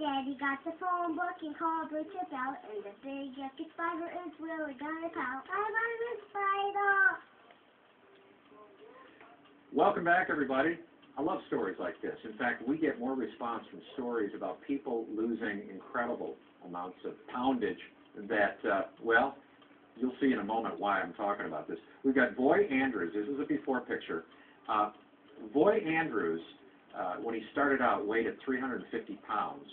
Daddy got the phone book and called the tip out, and the big yucky spider is really gonna pout. I'm a spider! Welcome back, everybody. I love stories like this. In fact, we get more response from stories about people losing incredible amounts of poundage that, well, you'll see in a moment why I'm talking about this. We've got Voy Andrews. This is a before picture. Voy Andrews, when he started out, weighed at 350 pounds.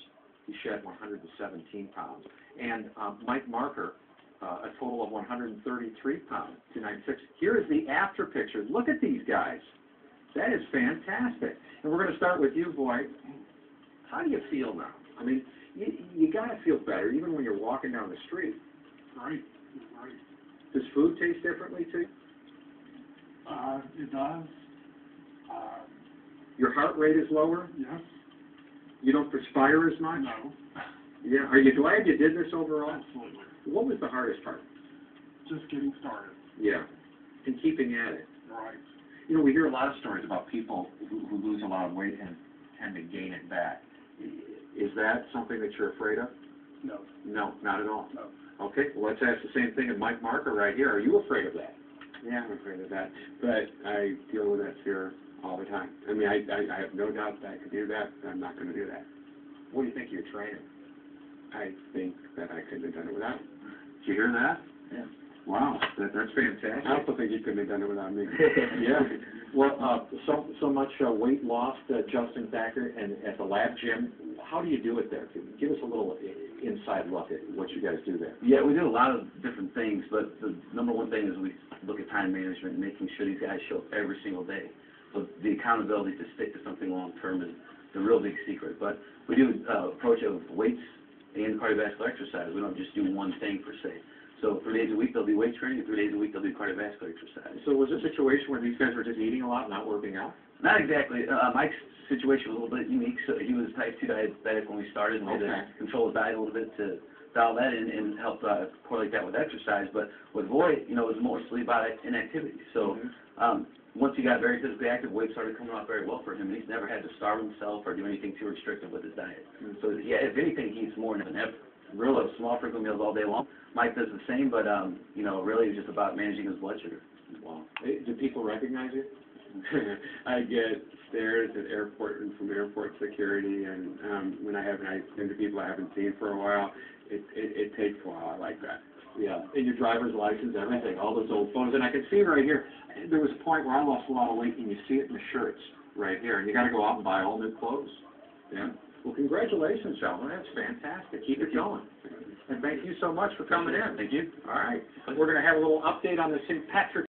He shed 117 pounds. And Mike Marker, a total of 133 pounds, 296. Here is the after picture. Look at these guys. That is fantastic. And we're going to start with you, Voy. How do you feel now? I mean, you got to feel better, even when you're walking down the street. Right. Does food taste differently to you? It does. Your heart rate is lower? Yes. You don't perspire as much? No. Yeah. Are you glad you did this overall? Absolutely. What was the hardest part? Just getting started. Yeah. And keeping at it. Right. You know, we hear a lot of stories about people who lose a lot of weight and tend to gain it back. Is that something that you're afraid of? No. No, not at all. No. Okay, well, let's ask the same thing of Mike Marker right here. Are you afraid of that? Yeah, I'm afraid of that. But I deal with that fear all the time. I mean, I have no doubt that I could do that, but I'm not going to do that. What do you think of your training? I think that I couldn't have done it without him. Did you hear that? Yeah. Wow, that's fantastic. I also think he couldn't have done it without me. Yeah. Well, so much weight lost, Justin Thacker, and at the lab gym. How do you do it there? Give us a little inside look at what you guys do there. Yeah, we do a lot of different things, but the number one thing is we look at time management and making sure these guys show up every single day. So the accountability to stick to something long term is the real big secret. But we do approach of weights and cardiovascular exercise. We don't just do one thing per se. So 3 days a week they'll do weight training, and 3 days a week they'll do cardiovascular exercise. So was it a situation where these guys were just eating a lot, not working out? Not exactly. Mike's situation was a little bit unique. So he was type 2 diabetic when we started, and we had to control his diet a little bit to dial that in and help correlate that with exercise. But with Voy, it was mostly about inactivity. So once he got very physically active, weight started coming off very well for him. He's never had to starve himself or do anything too restrictive with his diet. So yeah, if anything, he eats more than ever. Really, small frequent meals all day long. Mike does the same, but really it's just about managing his blood sugar. Wow. Do people recognize you? I get stares at airport and from airport security, and when I into people I haven't seen for a while, it takes a while. I like that. Yeah, and your driver's license, everything, all those old photos. And I can see right here, there was a point where I lost a lot of weight, and you see it in the shirts right here, and you got to go out and buy all new clothes. Yeah. Well, congratulations, gentlemen. That's fantastic. Keep it going. And thank you so much for coming in. Thank you. All right. We're going to have a little update on the St. Patrick's